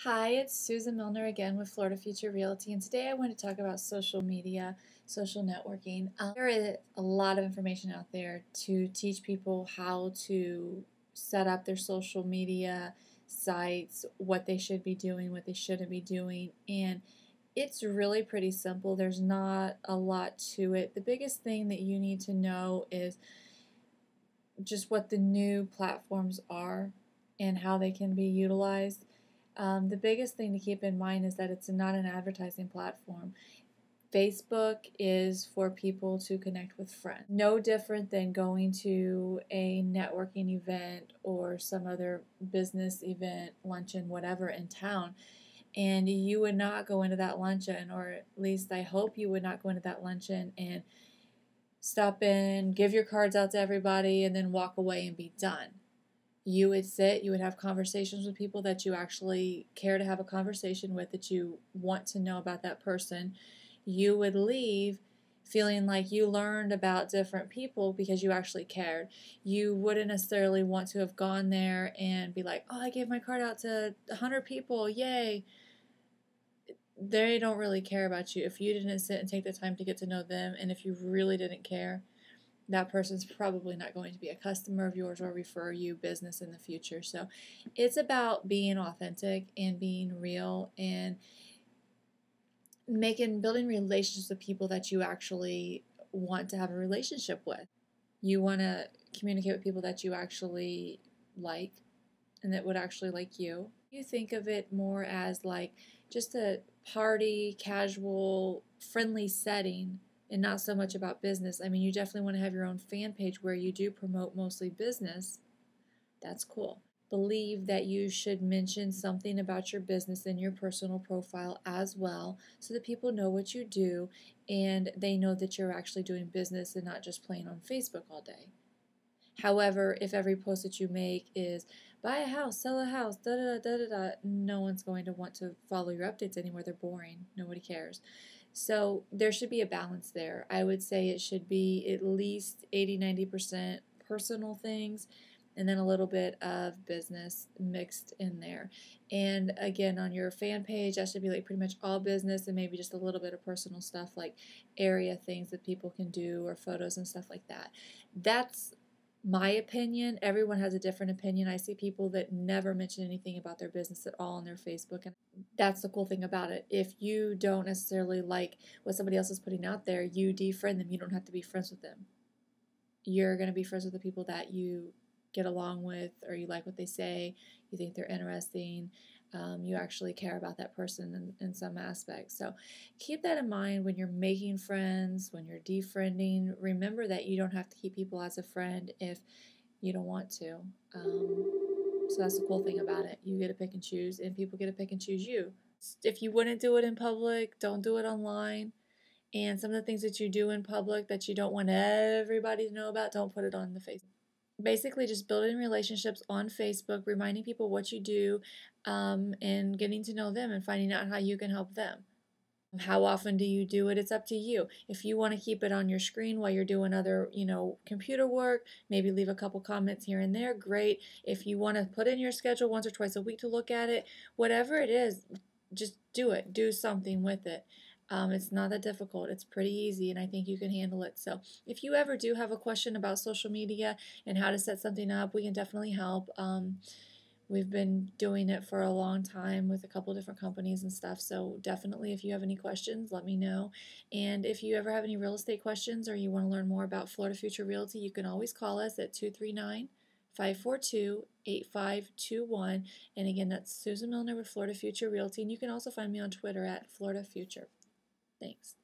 Hi, it's Susan Milner again with Florida Future Realty, and today I want to talk about social media, social networking. There is a lot of information out there to teach people how to set up their social media sites, what they should be doing, what they shouldn't be doing, and it's really pretty simple. There's not a lot to it. The biggest thing that you need to know is just what the new platforms are and how they can be utilized. The biggest thing to keep in mind is that it's not an advertising platform. Facebook is for people to connect with friends. No different than going to a networking event or some other business event, luncheon, whatever in town. And you would not go into that luncheon, or at least I hope you would not go into that luncheon and stop in, give your cards out to everybody, and then walk away and be done. You would sit, you would have conversations with people that you actually care to have a conversation with, that you want to know about that person. You would leave feeling like you learned about different people because you actually cared. You wouldn't necessarily want to have gone there and be like, oh, I gave my card out to 100 people, yay. They don't really care about you. If you didn't sit and take the time to get to know them, and if you really didn't care, that person's probably not going to be a customer of yours or refer you business in the future. So it's about being authentic and being real and building relationships with people that you actually want to have a relationship with. You want to communicate with people that you actually like and that would actually like you. You think of it more as like just a party, casual, friendly setting and not so much about business. I mean, you definitely want to have your own fan page where you do promote mostly business. That's cool. Believe that you should mention something about your business in your personal profile as well so that people know what you do and they know that you're actually doing business and not just playing on Facebook all day. However, if every post that you make is buy a house, sell a house, da da da da da, no one's going to want to follow your updates anymore. They're boring. Nobody cares. So there should be a balance there. I would say it should be at least 80-90% personal things and then a little bit of business mixed in there. And again, on your fan page, that should be like pretty much all business and maybe just a little bit of personal stuff like area things that people can do or photos and stuff like that. That's my opinion. Everyone has a different opinion. I see people that never mention anything about their business at all on their Facebook, and that's the cool thing about it. If you don't necessarily like what somebody else is putting out there, you defriend them. You don't have to be friends with them. You're going to be friends with the people that you get along with, or you like what they say, you think they're interesting, you actually care about that person in some aspect. So keep that in mind when you're making friends, when you're defriending. Remember that you don't have to keep people as a friend if you don't want to. So that's the cool thing about it. You get to pick and choose, and people get to pick and choose you. If you wouldn't do it in public, don't do it online. And some of the things that you do in public that you don't want everybody to know about, don't put it on the Facebook. Basically, just building relationships on Facebook, reminding people what you do, and getting to know them and finding out how you can help them. How often do you do it? It's up to you. If you want to keep it on your screen while you're doing other, computer work, maybe leave a couple comments here and there, great. If you want to put in your schedule once or twice a week to look at it, whatever it is, just do it. Do something with it. It's not that difficult. It's pretty easy, and I think you can handle it. So if you ever do have a question about social media and how to set something up, we can definitely help. We've been doing it for a long time with a couple different companies and stuff. So definitely, if you have any questions, let me know. And if you ever have any real estate questions or you want to learn more about Florida Future Realty, you can always call us at 239-542-8521. And again, that's Susan Milner with Florida Future Realty. And you can also find me on Twitter at Florida Future. Thanks.